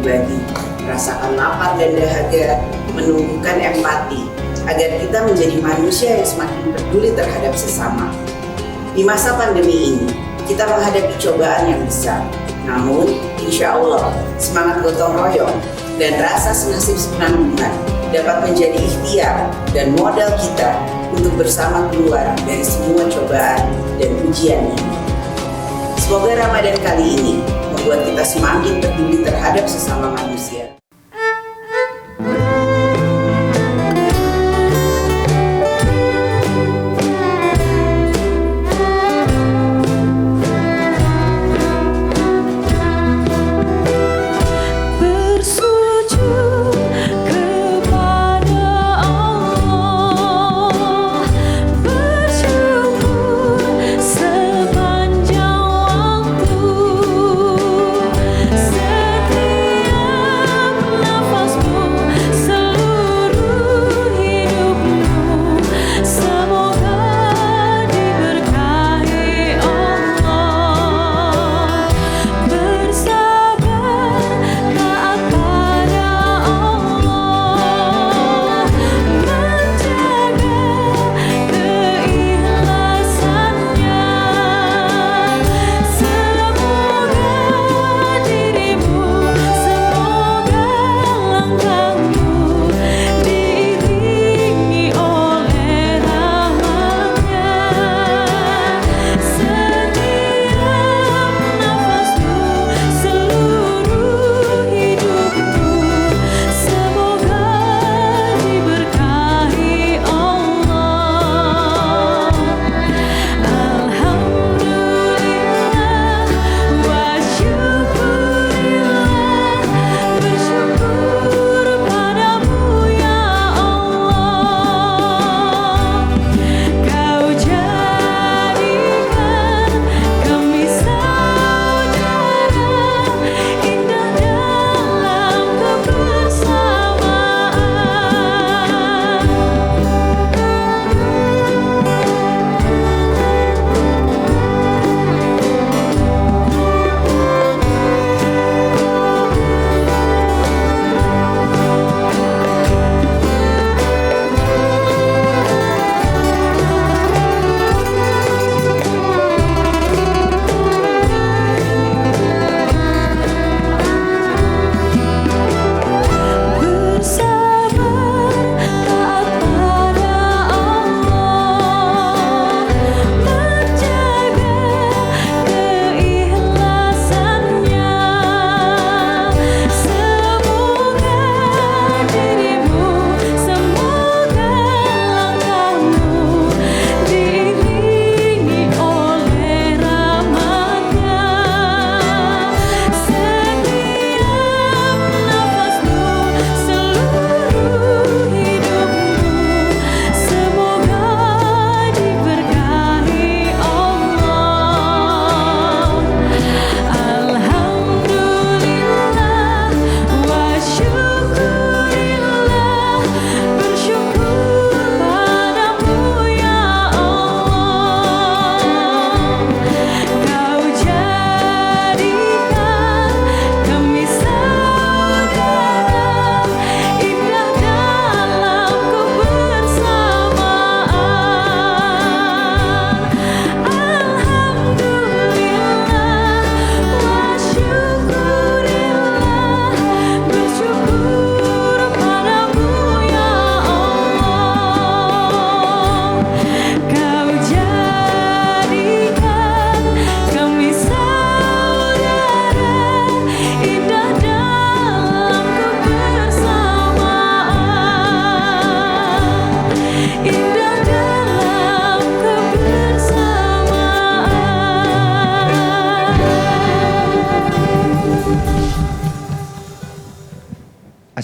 berbagi, merasakan lapar dan dahaga, menumbuhkan empati, agar kita menjadi manusia yang semakin peduli terhadap sesama. Di masa pandemi ini, kita menghadapi cobaan yang besar. Namun, insya Allah, semangat gotong royong dan rasa senasib sepenanggungan dapat menjadi ikhtiar dan modal kita untuk bersama keluar dari semua cobaan dan ujian ini. Semoga Ramadan kali ini membuat kita semakin peduli terhadap sesama manusia.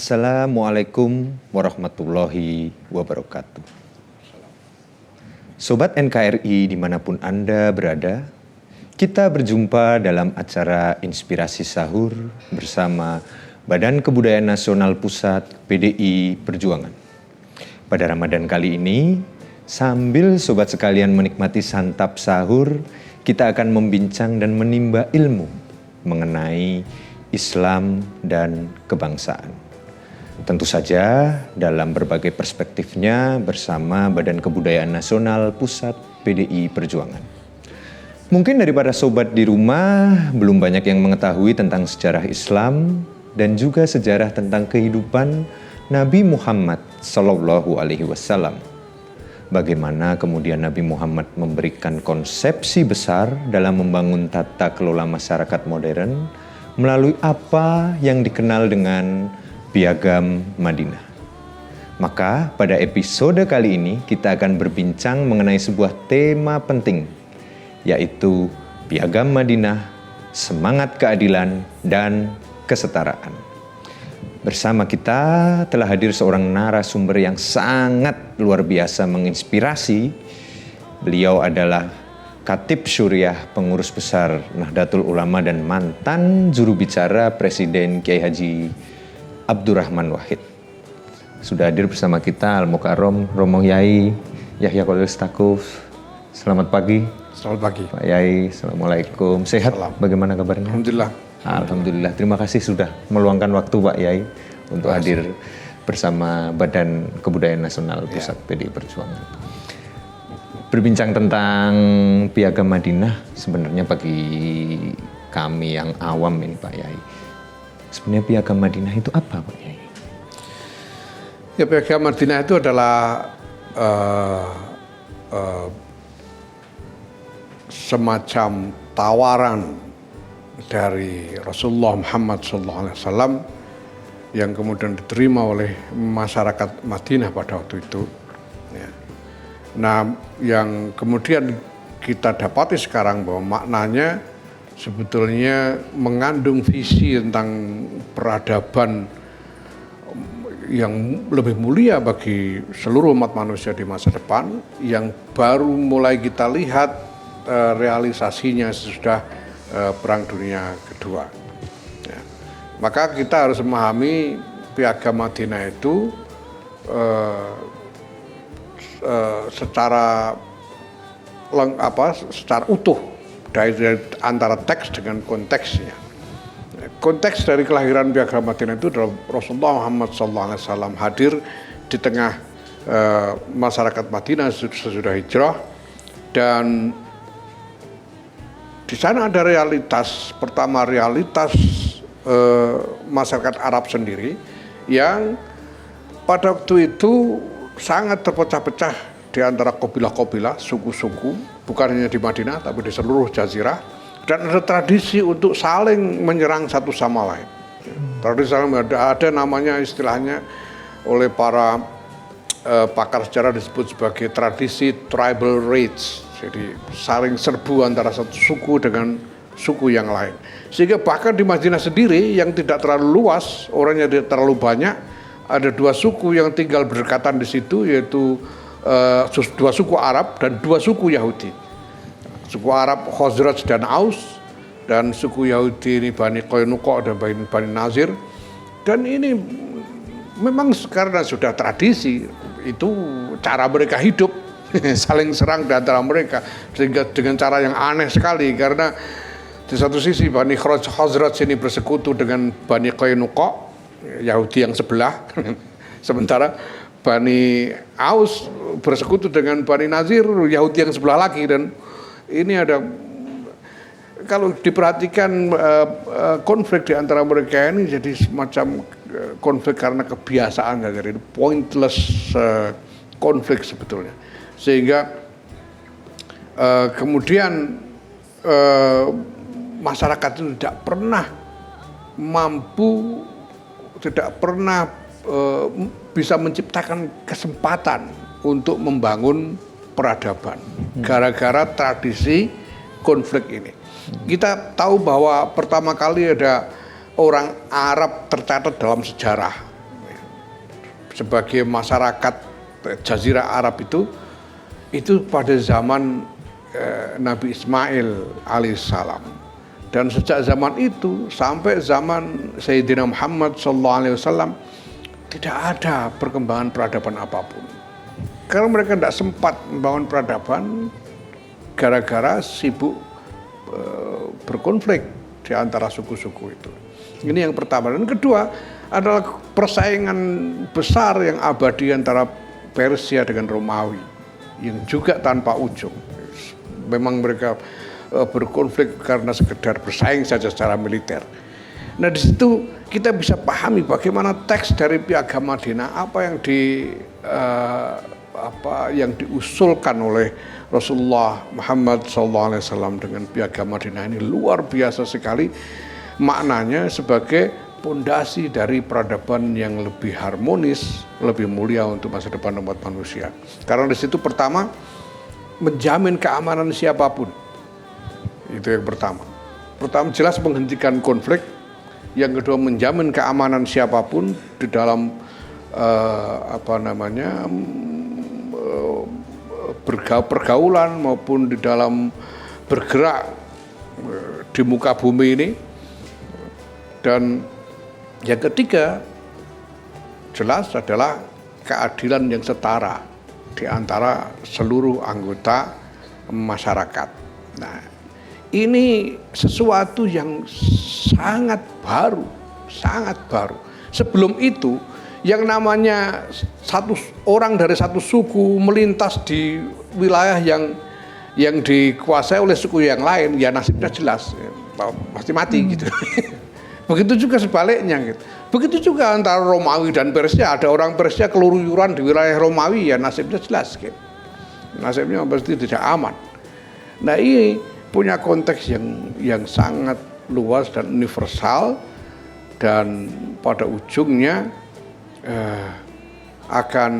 Assalamualaikum warahmatullahi wabarakatuh. Sobat NKRI dimanapun Anda berada, kita berjumpa dalam acara Inspirasi Sahur bersama Badan Kebudayaan Nasional Pusat PDI Perjuangan. Pada Ramadan kali ini, sambil sobat sekalian menikmati santap sahur, kita akan membincang dan menimba ilmu mengenai Islam, dan kebangsaan. Tentu saja dalam berbagai perspektifnya bersama Badan Kebudayaan Nasional Pusat PDI Perjuangan. Mungkin dari para sobat di rumah belum banyak yang mengetahui tentang sejarah Islam dan juga sejarah tentang kehidupan Nabi Muhammad Sallallahu Alaihi Wasallam. Bagaimana kemudian Nabi Muhammad memberikan konsepsi besar dalam membangun tata kelola masyarakat modern melalui apa yang dikenal dengan Piagam Madinah. Maka pada episode kali ini kita akan berbincang mengenai sebuah tema penting, yaitu Piagam Madinah, semangat keadilan dan kesetaraan. Bersama kita telah hadir seorang narasumber yang sangat luar biasa menginspirasi. Beliau adalah Khatib Syuriah, pengurus besar Nahdlatul Ulama dan mantan juru bicara Presiden Kiai Haji Abdurrahman Wahid. Sudah hadir bersama kita Al-Mukarram Romo Yai Yahya Khalil Stakuf. Selamat pagi. Selamat pagi. Pak Yai, Assalamualaikum. Sehat? Bagaimana kabarnya? Alhamdulillah. Alhamdulillah. Terima kasih sudah meluangkan waktu Pak Yai untuk hadir bersama Badan Kebudayaan Nasional Pusat PDI Perjuangan. Berbincang tentang Piagam Madinah sebenarnya bagi kami yang awam ini Pak Yai. Sebenarnya Piagam Madinah itu apa Pak Yai? Ya, Piagam Madinah itu adalah semacam tawaran dari Rasulullah Muhammad SAW yang kemudian diterima oleh masyarakat Madinah pada waktu itu. Ya. Nah, yang kemudian kita dapati sekarang bahwa maknanya sebetulnya mengandung visi tentang peradaban yang lebih mulia bagi seluruh umat manusia di masa depan, yang baru mulai kita lihat realisasinya sesudah Perang Dunia Kedua. Ya. Maka kita harus memahami Piagam Madinah itu secara utuh dari antara teks dengan konteksnya. Konteks dari kelahiran Piagam Madinah itu adalah Rasulullah Muhammad SAW hadir di tengah masyarakat Madinah sesudah hijrah, dan di sana ada realitas masyarakat Arab sendiri yang pada waktu itu sangat terpecah-pecah di antara kabilah-kabilah, suku-suku, bukan hanya di Madinah tapi di seluruh jazirah, dan ada tradisi untuk saling menyerang satu sama lain. Tradisi saling ada namanya, istilahnya oleh para pakar sejarah disebut sebagai tradisi tribal raids. Jadi saling serbu antara satu suku dengan suku yang lain. Sehingga bahkan di Madinah sendiri yang tidak terlalu luas, orangnya tidak terlalu banyak, ada dua suku yang tinggal berdekatan di situ, yaitu dua suku Arab dan dua suku Yahudi. Suku Arab Khazraj dan Aus, dan suku Yahudi ini Bani Qainuqa dan Bani Nazir. Dan ini memang karena sudah tradisi, itu cara mereka hidup, saling serang di antara mereka, sehingga dengan cara yang aneh sekali, karena di satu sisi Bani Khazraj ini bersekutu dengan Bani Qainuqa, Yahudi yang sebelah, sementara Bani Aus bersekutu dengan Bani Nazir, Yahudi yang sebelah lagi. Dan ini ada, kalau diperhatikan konflik di antara mereka ini jadi semacam konflik karena kebiasaan, jadi pointless konflik sebetulnya. Sehingga kemudian masyarakat itu tidak pernah mampu, tidak pernah bisa menciptakan kesempatan untuk membangun peradaban gara-gara tradisi konflik ini. Kita tahu bahwa pertama kali ada orang Arab tercatat dalam sejarah sebagai masyarakat Jazirah Arab itu pada zaman Nabi Ismail alaihissalam. Dan sejak zaman itu sampai zaman Sayyidina Muhammad SAW tidak ada perkembangan peradaban apapun. Karena mereka tidak sempat membangun peradaban gara-gara sibuk berkonflik di antara suku-suku itu. Ini yang pertama. Dan kedua adalah persaingan besar yang abadi antara Persia dengan Romawi yang juga tanpa ujung. Memang mereka berkonflik karena sekedar bersaing saja secara militer. Nah, di situ kita bisa pahami bagaimana teks dari Piagam Madinah, apa yang diusulkan oleh Rasulullah Muhammad SAW dengan Piagam Madinah ini luar biasa sekali maknanya sebagai pondasi dari peradaban yang lebih harmonis, lebih mulia untuk masa depan umat manusia. Karena di situ pertama menjamin keamanan siapapun. Itu yang pertama. Pertama jelas menghentikan konflik. Yang kedua menjamin keamanan siapapun di dalam pergaulan maupun di dalam bergerak di muka bumi ini. Dan yang ketiga jelas adalah keadilan yang setara di antara seluruh anggota masyarakat. Nah, ini sesuatu yang sangat baru. Sebelum itu, yang namanya satu orang dari satu suku melintas di wilayah yang dikuasai oleh suku yang lain, ya nasibnya jelas, pasti mati gitu. Begitu juga sebaliknya gitu. Begitu juga antara Romawi dan Persia, ada orang Persia keluyuran di wilayah Romawi, ya nasibnya jelas gitu. Nasibnya pasti tidak aman. Nah, ini punya konteks yang sangat luas dan universal, dan pada ujungnya akan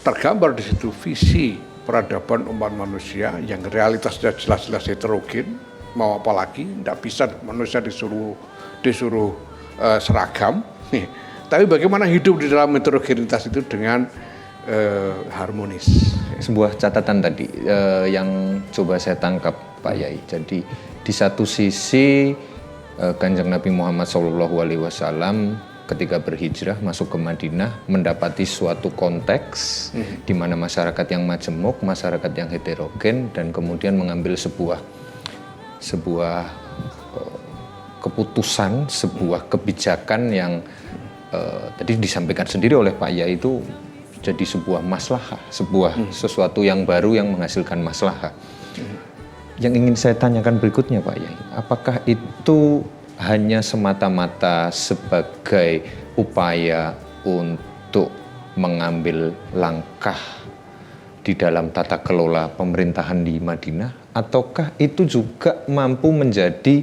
tergambar di situ visi peradaban umat manusia yang realitasnya jelas-jelas heterogen. Mau apa lagi? Tidak bisa manusia disuruh seragam. Tapi bagaimana hidup di dalam heterogenitas itu dengan harmonis. Sebuah catatan tadi yang coba saya tangkap, Pak Yai. Jadi di satu sisi Kanjeng Nabi Muhammad SAW ketika berhijrah masuk ke Madinah mendapati suatu konteks di mana masyarakat yang majemuk, masyarakat yang heterogen, dan kemudian mengambil sebuah keputusan, sebuah kebijakan yang tadi disampaikan sendiri oleh Pak Yai itu jadi sebuah maslahah, sesuatu yang baru yang menghasilkan maslahah. Yang ingin saya tanyakan berikutnya, Pak Yai, apakah itu hanya semata-mata sebagai upaya untuk mengambil langkah di dalam tata kelola pemerintahan di Madinah, ataukah itu juga mampu menjadi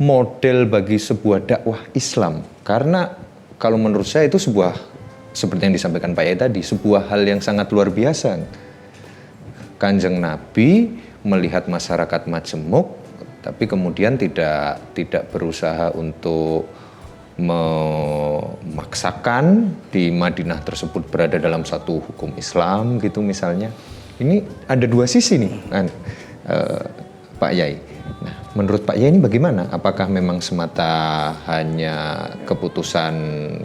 model bagi sebuah dakwah Islam? Karena kalau menurut saya itu seperti yang disampaikan Pak Yai tadi, sebuah hal yang sangat luar biasa. Kanjeng Nabi melihat masyarakat majemuk, tapi kemudian tidak berusaha untuk memaksakan di Madinah tersebut berada dalam satu hukum Islam gitu misalnya. Ini ada dua sisi nih kan, Pak Yai. Nah, menurut Pak Yai ini bagaimana? Apakah memang semata hanya keputusan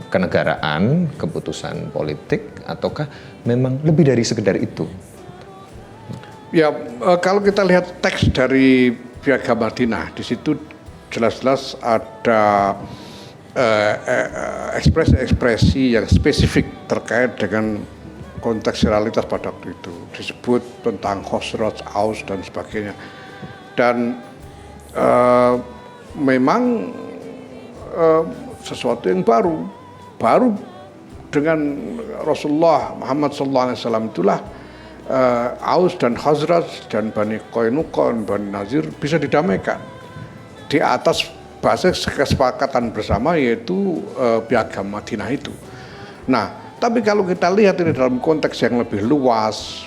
kenegaraan, keputusan politik, ataukah memang lebih dari sekedar itu? Ya, kalau kita lihat teks dari Piagam Madinah, di situ jelas-jelas ada ekspresi-ekspresi yang spesifik terkait dengan konteks realitas pada waktu itu. Disebut tentang Khosraj, Aus dan sebagainya. Dan memang sesuatu yang baru dengan Rasulullah Muhammad SAW itulah Aus dan Khazraj dan Bani Qainuqa, Bani Nazir bisa didamaikan di atas basis kesepakatan bersama, yaitu Piagam Madinah itu. Nah, tapi kalau kita lihat ini dalam konteks yang lebih luas,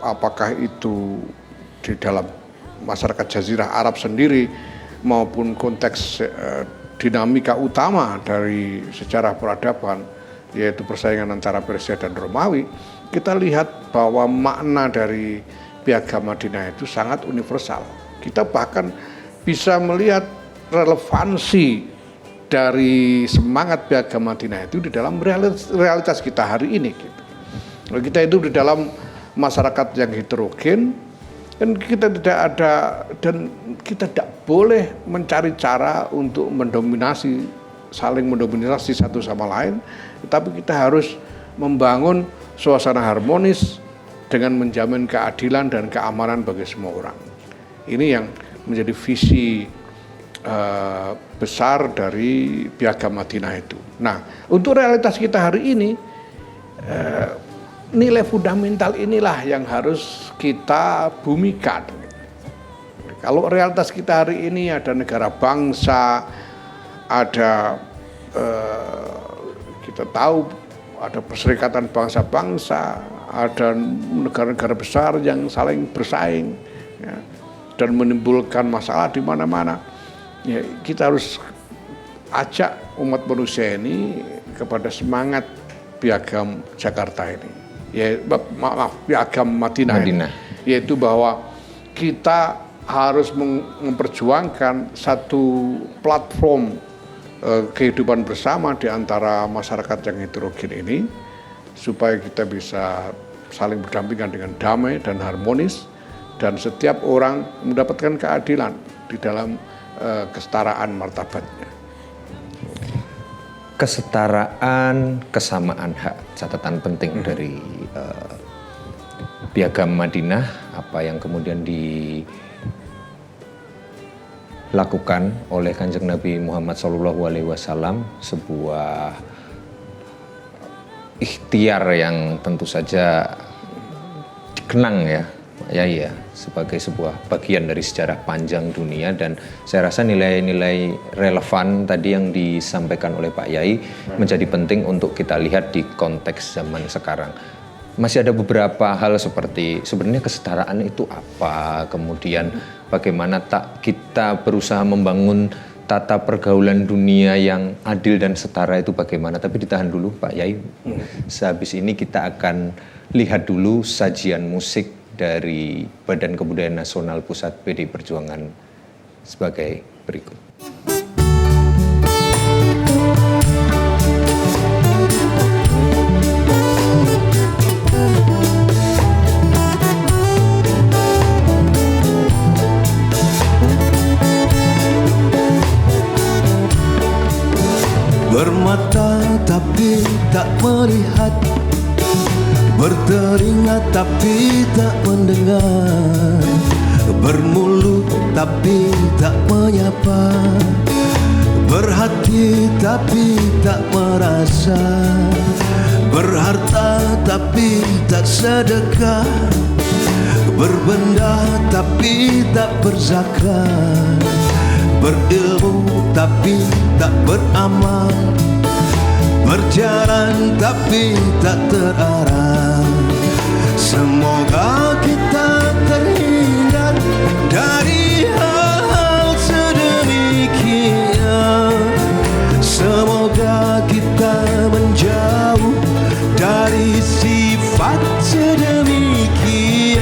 apakah itu di dalam masyarakat Jazirah Arab sendiri maupun konteks dinamika utama dari sejarah peradaban, yaitu persaingan antara Persia dan Romawi, kita lihat bahwa makna dari Piagam Madinah itu sangat universal. Kita bahkan bisa melihat relevansi dari semangat Piagam Madinah itu di dalam realitas kita hari ini. Kita hidup di dalam masyarakat yang heterogen, dan kita tidak ada, dan kita tidak boleh mencari cara untuk saling mendominasi satu sama lain, tetapi kita harus membangun suasana harmonis dengan menjamin keadilan dan keamanan bagi semua orang. Ini yang menjadi visi besar dari Piagam Madinah itu. Nah, untuk realitas kita hari ini, nilai fundamental inilah yang harus kita bumikan. Kalau realitas kita hari ini ada negara bangsa, ada kita tahu ada perserikatan bangsa-bangsa, ada negara-negara besar yang saling bersaing, ya, dan menimbulkan masalah di mana-mana. Ya, kita harus ajak umat manusia ini kepada semangat Piagam Jakarta ini, ya, Piagam Madinah. Ini, yaitu bahwa kita harus memperjuangkan satu platform kehidupan bersama di antara masyarakat yang heterogen ini, supaya kita bisa saling berdampingan dengan damai dan harmonis, dan setiap orang mendapatkan keadilan di dalam kesetaraan martabatnya. Kesetaraan, kesamaan hak, catatan penting dari Piagam Madinah, apa yang kemudian dilakukan oleh Kanjeng Nabi Muhammad SAW, sebuah ikhtiar yang tentu saja dikenang ya sebagai sebuah bagian dari sejarah panjang dunia, dan saya rasa nilai-nilai relevan tadi yang disampaikan oleh Pak Yai menjadi penting untuk kita lihat di konteks zaman sekarang. Masih ada beberapa hal seperti sebenarnya kesetaraan itu apa, kemudian bagaimana kita berusaha membangun tata pergaulan dunia yang adil dan setara itu bagaimana. Tapi ditahan dulu Pak Yai, sehabis ini kita akan lihat dulu sajian musik dari Badan Kebudayaan Nasional Pusat PDI Perjuangan sebagai berikut. Bermata tapi tak melihat, bertelinga tapi tak mendengar, bermulut tapi tak menyapa, berhati tapi tak merasa, berharta tapi tak sedekah, berbenda tapi tak berzakat, berilmu tapi tak beramal, berjalan tapi tak terarah. Semoga kita terhindar dari hal-hal sedemikian. Semoga kita menjauh dari sifat sedemikian.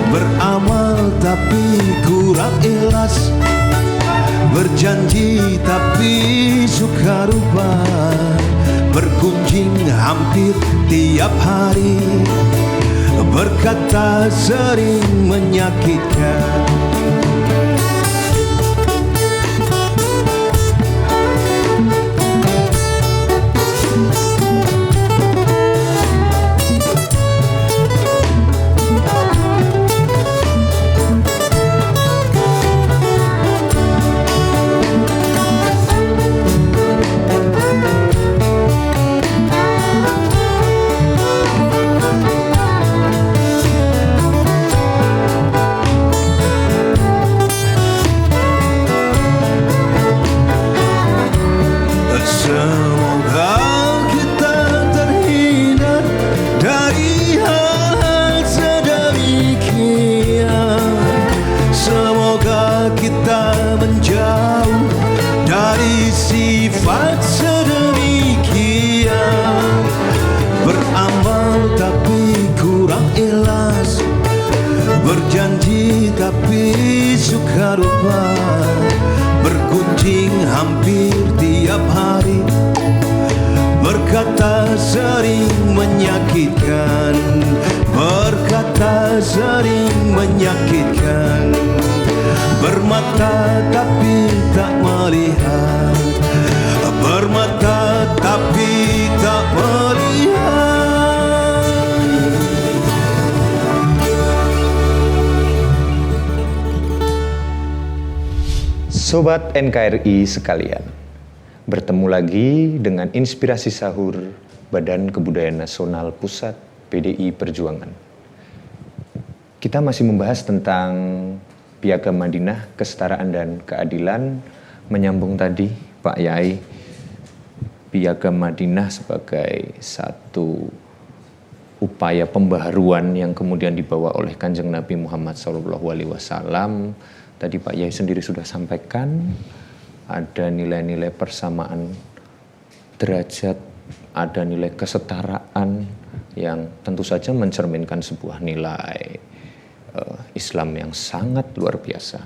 Beramal tapi kurang ikhlas, berjanji tapi suka rupa, bergunjing hampir tiap hari, berkata sering menyakitkan. Berjanji tapi suka rupa, bergunjing hampir tiap hari, berkata sering menyakitkan, berkata sering menyakitkan. Bermata tapi tak melihat, bermata tapi tak melihat. Sobat NKRI sekalian, bertemu lagi dengan Inspirasi Sahur Badan Kebudayaan Nasional Pusat PDI Perjuangan. Kita masih membahas tentang Piagam Madinah, kesetaraan dan keadilan, menyambung tadi Pak Yai, Piagam Madinah sebagai satu upaya pembaharuan yang kemudian dibawa oleh Kanjeng Nabi Muhammad SAW. Tadi Pak Yai sendiri sudah sampaikan, ada nilai-nilai persamaan derajat, ada nilai kesetaraan yang tentu saja mencerminkan sebuah nilai Islam yang sangat luar biasa.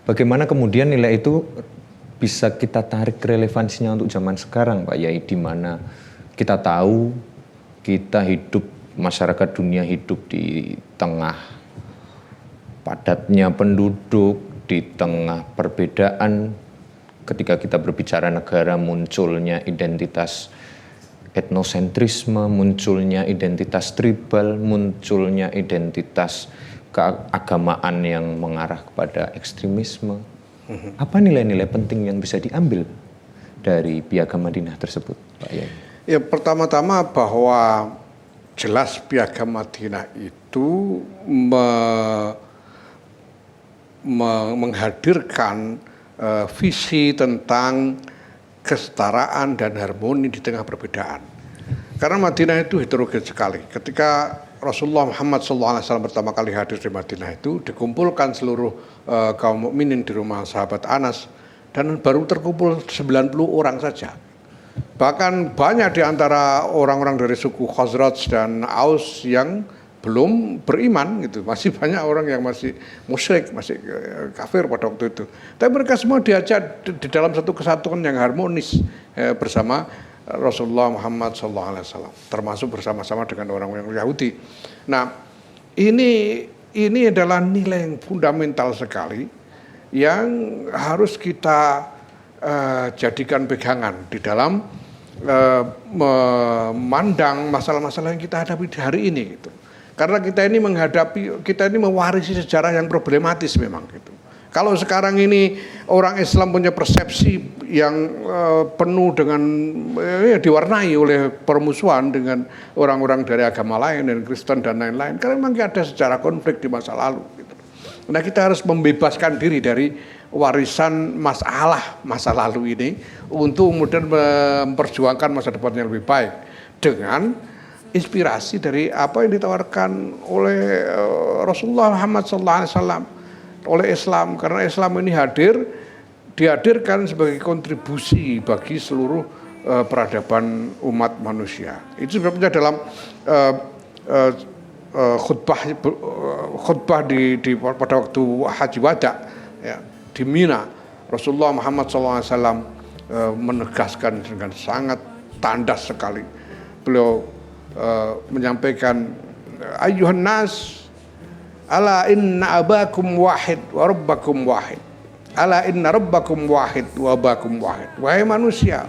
Bagaimana kemudian nilai itu bisa kita tarik relevansinya untuk zaman sekarang, Pak Yai, di mana kita tahu kita hidup, masyarakat dunia hidup di tengah padatnya penduduk, di tengah perbedaan. Ketika kita berbicara negara, munculnya identitas etnosentrisme, munculnya identitas tribal, munculnya identitas keagamaan yang mengarah kepada ekstremisme. Apa nilai-nilai penting yang bisa diambil dari Piagam Madinah tersebut, Pak Yai? Ya, pertama-tama bahwa jelas Piagam Madinah itu menghadirkan visi tentang kesetaraan dan harmoni di tengah perbedaan. Karena Madinah itu heterogen sekali. Ketika Rasulullah Muhammad SAW pertama kali hadir di Madinah itu, dikumpulkan seluruh kaum mukminin di rumah sahabat Anas, dan baru terkumpul 90 orang saja. Bahkan banyak di antara orang-orang dari suku Khazraj dan Aus yang belum beriman gitu, masih banyak orang yang masih musyrik, masih kafir pada waktu itu. Tapi mereka semua diajak di dalam satu kesatuan yang harmonis bersama Rasulullah Muhammad SAW, termasuk bersama-sama dengan orang-orang Yahudi. Nah, ini adalah nilai yang fundamental sekali yang harus kita jadikan pegangan di dalam memandang masalah-masalah yang kita hadapi di hari ini gitu. Karena kita ini mewarisi sejarah yang problematis memang gitu. Kalau sekarang ini orang Islam punya persepsi yang penuh dengan diwarnai oleh permusuhan dengan orang-orang dari agama lain dan Kristen dan lain-lain, karena memang ada sejarah konflik di masa lalu gitu. Nah, kita harus membebaskan diri dari warisan masalah masa lalu ini untuk kemudian memperjuangkan masa depan yang lebih baik dengan inspirasi dari apa yang ditawarkan oleh Rasulullah Muhammad SAW, oleh Islam. Karena Islam ini dihadirkan sebagai kontribusi bagi seluruh peradaban umat manusia. Itu sebabnya dalam khutbah pada waktu Haji Wada ya, di Mina, Rasulullah Muhammad SAW menegaskan dengan sangat tandas sekali. Beliau menyampaikan, ayyuhan nas, ala inna abakum wahid wa rabbakum wahid, ala inna rabbakum wahid wa abakum wahid. Wahai manusia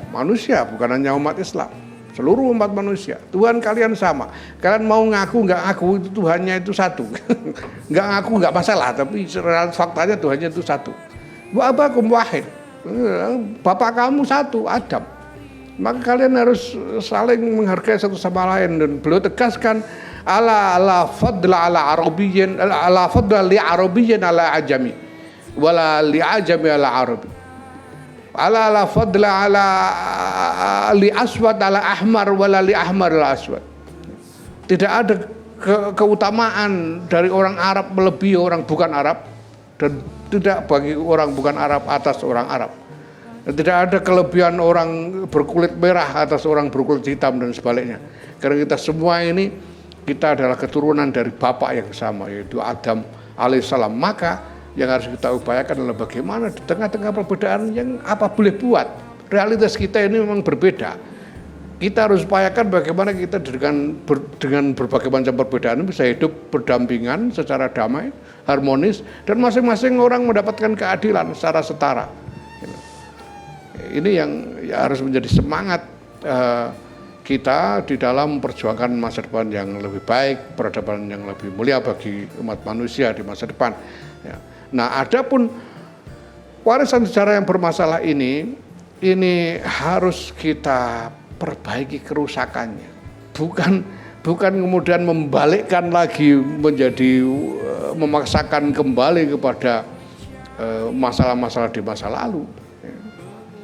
bukan hanya umat Islam, seluruh umat manusia, Tuhan kalian sama. Kalian mau ngaku nggak ngaku, itu Tuhannya itu satu. Nggak ngaku nggak masalah, tapi faktanya Tuhannya itu satu. Wa abakum wahid, bapak kamu satu, Adam. Maka kalian harus saling menghargai satu sama lain. Dan beliau tegaskan, ala fadla ala arabiyyin, ala fadla li arabiyyin ala ajami, wala li ajami ala arabi, ala fadla ala li aswad ala ahmar, wala li ahmar ala aswad. Tidak ada keutamaan dari orang Arab melebihi orang bukan Arab, dan tidak bagi orang bukan Arab atas orang Arab. Tidak ada kelebihan orang berkulit merah atas orang berkulit hitam dan sebaliknya. Karena kita semua ini, kita adalah keturunan dari bapak yang sama, yaitu Adam alaihissalam. Maka yang harus kita upayakan adalah bagaimana di tengah-tengah perbedaan yang apa boleh buat. Realitas kita ini memang berbeda. kita harus upayakan bagaimana kita dengan berbagai macam perbedaan bisa hidup berdampingan secara damai, harmonis, dan masing-masing orang mendapatkan keadilan secara setara. Ini yang ya harus menjadi semangat kita di dalam memperjuangkan masa depan yang lebih baik, peradaban yang lebih mulia bagi umat manusia di masa depan. Ya. Nah, adapun warisan sejarah yang bermasalah ini harus kita perbaiki kerusakannya, bukan kemudian membalikkan lagi menjadi memaksakan kembali kepada masalah-masalah di masa lalu,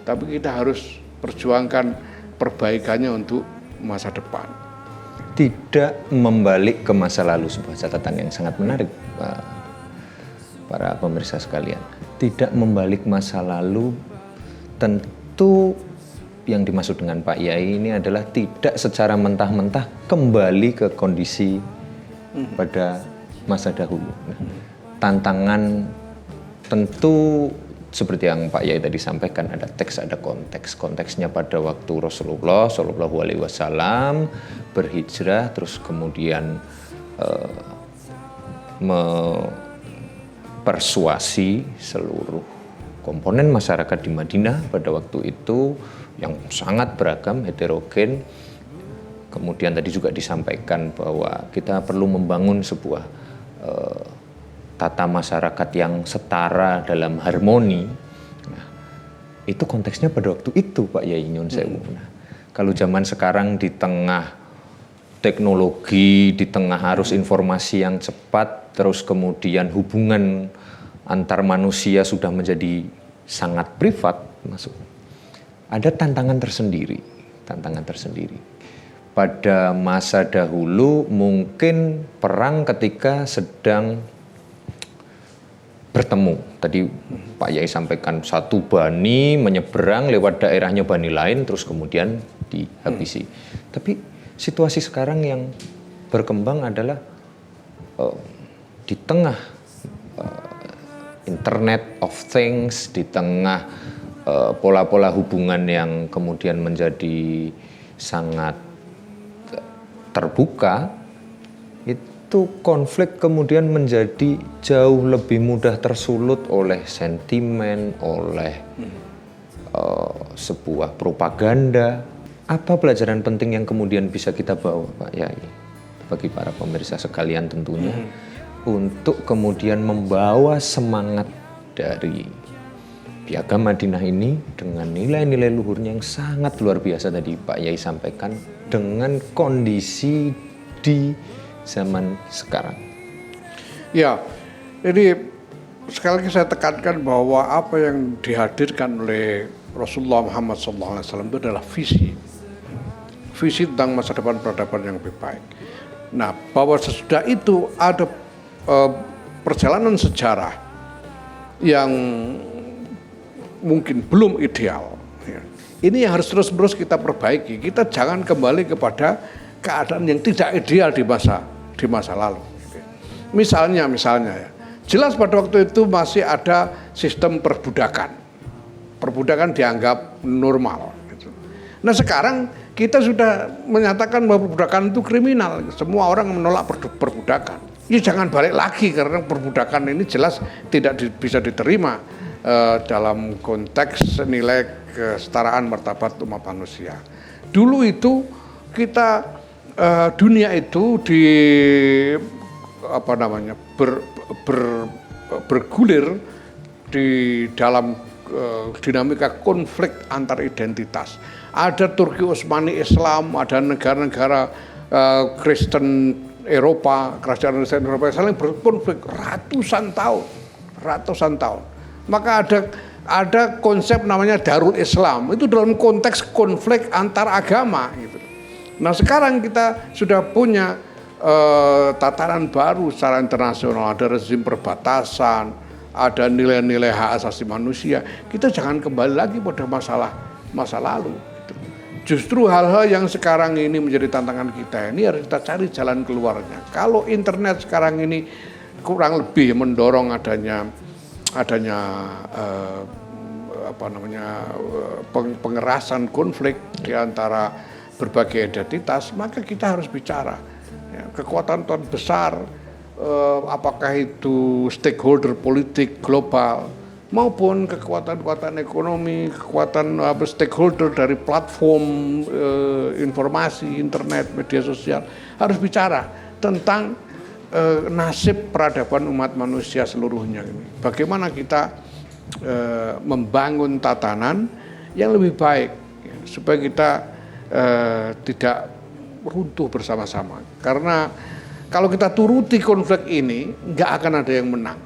tapi kita harus perjuangkan perbaikannya untuk masa depan. Tidak membalik ke masa lalu, sebuah catatan yang sangat menarik, para pemirsa sekalian. Tidak membalik masa lalu, tentu yang dimaksud dengan Pak Yai ini adalah tidak secara mentah-mentah kembali ke kondisi pada masa dahulu. Nah, tantangan tentu seperti yang Pak Yai tadi sampaikan, ada teks, ada konteks. Konteksnya pada waktu Rasulullah Shallallahu Alaihi Wasallam berhijrah, terus kemudian mempersuasi seluruh komponen masyarakat di Madinah pada waktu itu yang sangat beragam, heterogen. Kemudian tadi juga disampaikan bahwa kita perlu membangun sebuah tata masyarakat yang setara dalam harmoni. Nah, itu konteksnya pada waktu itu, Pak Yai Nyun Sewu. Nah, kalau zaman sekarang di tengah teknologi, di tengah arus informasi yang cepat, terus kemudian hubungan antar manusia sudah menjadi sangat privat, ada tantangan tersendiri. Pada masa dahulu mungkin perang ketika sedang bertemu. Tadi Pak Yai sampaikan satu bani menyeberang lewat daerahnya bani lain, terus kemudian dihabisi. Tapi situasi sekarang yang berkembang adalah di tengah Internet of Things, di tengah pola-pola hubungan yang kemudian menjadi sangat terbuka, itu konflik kemudian menjadi jauh lebih mudah tersulut oleh sentimen, oleh sebuah propaganda. Apa pelajaran penting yang kemudian bisa kita bawa, Pak Yai, bagi para pemirsa sekalian tentunya, untuk kemudian membawa semangat dari Piagam Madinah ini dengan nilai-nilai luhurnya yang sangat luar biasa tadi Pak Yai sampaikan, dengan kondisi di zaman sekarang? Ya, jadi sekali lagi saya tekankan bahwa apa yang dihadirkan oleh Rasulullah Muhammad SAW itu adalah visi tentang masa depan peradaban yang lebih baik. Nah, bahwa sesudah itu ada perjalanan sejarah yang mungkin belum ideal. Ini yang harus terus-menerus kita perbaiki. Kita jangan kembali kepada keadaan yang tidak ideal di masa lalu. Misalnya ya, jelas pada waktu itu masih ada sistem perbudakan. Perbudakan dianggap normal. Nah, sekarang kita sudah menyatakan bahwa perbudakan itu kriminal. Semua orang menolak perbudakan. Ya jangan balik lagi, karena perbudakan ini jelas tidak bisa diterima dalam konteks nilai kesetaraan martabat umat manusia. Dulu itu kita dunia itu bergulir di dalam dinamika konflik antar identitas. Ada Turki Utsmani Islam, ada negara-negara Kristen Eropa, kerajaan Kristen Eropa saling berkonflik ratusan tahun. Maka ada konsep namanya Darul Islam, itu dalam konteks konflik antar agama gitu. Nah, sekarang kita sudah punya tataran baru secara internasional, ada rezim perbatasan, ada nilai-nilai hak asasi manusia. Kita jangan kembali lagi pada masa lalu gitu. Justru hal-hal yang sekarang ini menjadi tantangan kita ini harus kita cari jalan keluarnya. Kalau internet sekarang ini kurang lebih mendorong adanya pengerasan konflik di antara berbagai identitas, maka kita harus bicara. Ya, kekuatan besar, apakah itu stakeholder politik global, maupun kekuatan-kekuatan ekonomi, kekuatan stakeholder dari platform informasi, internet, media sosial, harus bicara tentang nasib peradaban umat manusia seluruhnya ini. Bagaimana kita membangun tatanan yang lebih baik ya, supaya kita tidak runtuh bersama-sama. Karena kalau kita turuti konflik ini, nggak akan ada yang menang.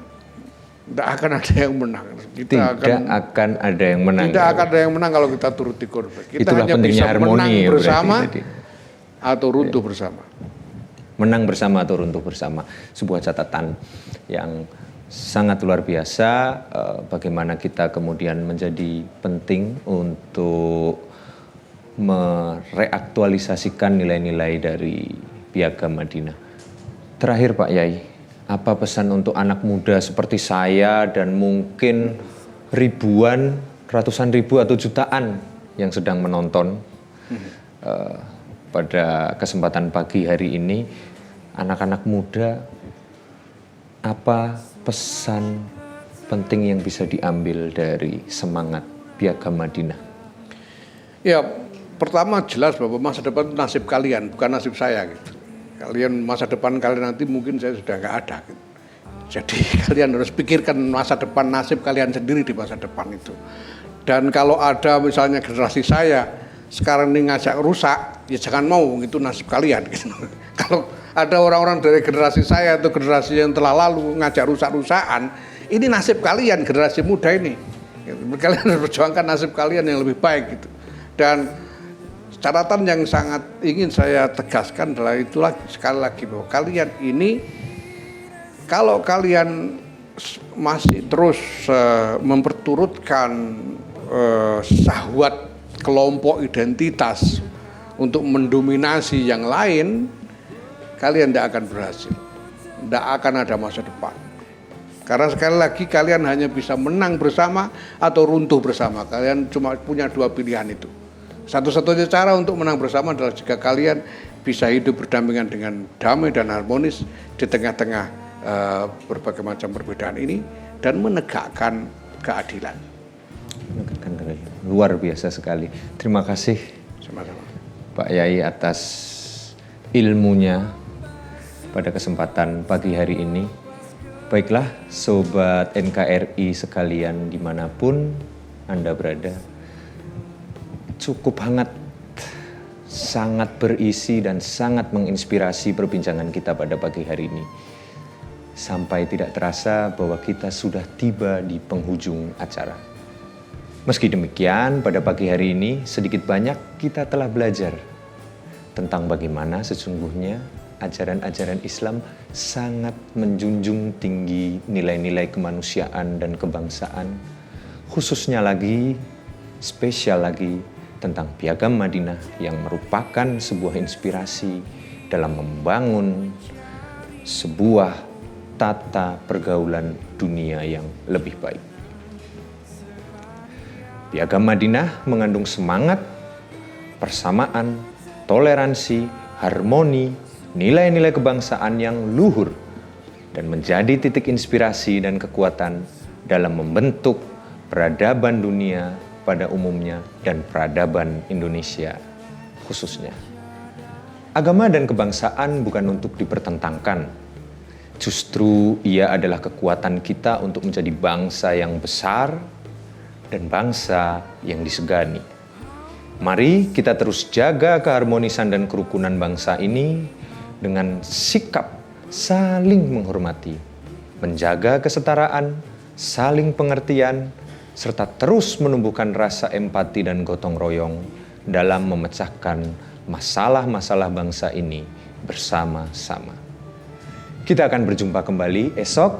Tidak akan ada yang menang. Akan ada yang menang. Tidak akan ada yang menang kalau kita turuti konflik. Kita Itulah hanya pentingnya bisa harmoni menang bersama atau runtuh ya. bersama. Menang bersama atau runtuh bersama. Sebuah catatan yang sangat luar biasa. Bagaimana kita kemudian menjadi penting untuk mereaktualisasikan nilai-nilai dari Piagam Madinah. Terakhir Pak Yai, apa pesan untuk anak muda seperti saya dan mungkin ribuan, ratusan ribu atau jutaan yang sedang menonton pada kesempatan pagi hari ini, anak-anak muda, apa pesan penting yang bisa diambil dari semangat Piagam Madinah? Ya, pertama jelas bahwa masa depan nasib kalian, bukan nasib saya gitu. Kalian masa depan kalian nanti mungkin saya sudah nggak ada gitu. Jadi kalian harus pikirkan masa depan, nasib kalian sendiri di masa depan itu. Dan kalau ada misalnya generasi saya sekarang ini ngajak rusak, ya jangan mau, itu nasib kalian gitu. Kalau ada orang-orang dari generasi saya atau generasi yang telah lalu ngajak rusak-rusakan, ini nasib kalian, generasi muda ini. Kalian harus perjuangkan nasib kalian yang lebih baik gitu. Dan catatan yang sangat ingin saya tegaskan adalah itu lagi, sekali lagi bahwa kalian ini, kalau kalian masih terus memperturutkan syahwat kelompok identitas untuk mendominasi yang lain, kalian tidak akan berhasil, tidak akan ada masa depan. Karena sekali lagi kalian hanya bisa menang bersama atau runtuh bersama. Kalian cuma punya dua pilihan itu. Satu-satunya cara untuk menang bersama adalah jika kalian bisa hidup berdampingan dengan damai dan harmonis di tengah-tengah berbagai macam perbedaan ini dan menegakkan keadilan. Luar biasa sekali. Terima kasih Sama-sama Pak Yai atas ilmunya pada kesempatan pagi hari ini. Baiklah Sobat NKRI sekalian dimanapun Anda berada, cukup hangat, sangat berisi dan sangat menginspirasi perbincangan kita pada pagi hari ini. Sampai tidak terasa bahwa kita sudah tiba di penghujung acara. Meski demikian, pada pagi hari ini sedikit banyak kita telah belajar tentang bagaimana sesungguhnya ajaran-ajaran Islam sangat menjunjung tinggi nilai-nilai kemanusiaan dan kebangsaan, khususnya lagi, spesial lagi, tentang Piagam Madinah yang merupakan sebuah inspirasi dalam membangun sebuah tata pergaulan dunia yang lebih baik. Piagam Madinah mengandung semangat, persamaan, toleransi, harmoni, nilai-nilai kebangsaan yang luhur dan menjadi titik inspirasi dan kekuatan dalam membentuk peradaban dunia pada umumnya dan peradaban Indonesia khususnya. Agama dan kebangsaan bukan untuk dipertentangkan. Justru ia adalah kekuatan kita untuk menjadi bangsa yang besar dan bangsa yang disegani. Mari kita terus jaga keharmonisan dan kerukunan bangsa ini dengan sikap saling menghormati, menjaga kesetaraan, saling pengertian, serta terus menumbuhkan rasa empati dan gotong royong dalam memecahkan masalah-masalah bangsa ini bersama-sama. Kita akan berjumpa kembali esok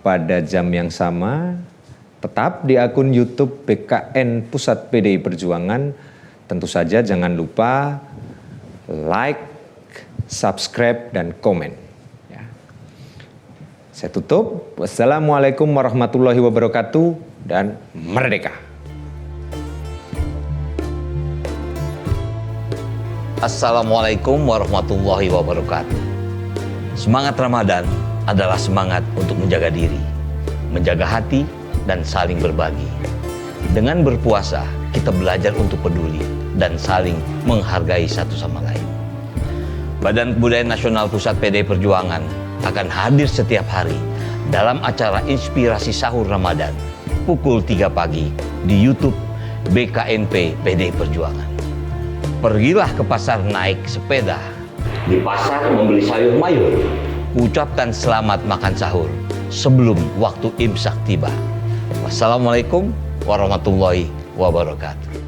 pada jam yang sama, tetap di akun YouTube BKN Pusat PDI Perjuangan. Tentu saja jangan lupa like, subscribe, dan komen. Ya. Saya tutup. Wassalamualaikum warahmatullahi wabarakatuh dan merdeka. Assalamualaikum warahmatullahi wabarakatuh. Semangat Ramadan adalah semangat untuk menjaga diri, menjaga hati, dan saling berbagi. Dengan berpuasa, kita belajar untuk peduli dan saling menghargai satu sama lain. Badan Kebudayaan Nasional Pusat PDI Perjuangan akan hadir setiap hari dalam acara Inspirasi Sahur Ramadan pukul 3 pagi di YouTube BKNP PDI Perjuangan. Pergilah ke pasar naik sepeda. Di pasar membeli sayur mayur. Ucapkan selamat makan sahur sebelum waktu imsak tiba. Wassalamualaikum warahmatullahi wabarakatuh.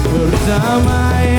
Perdamaian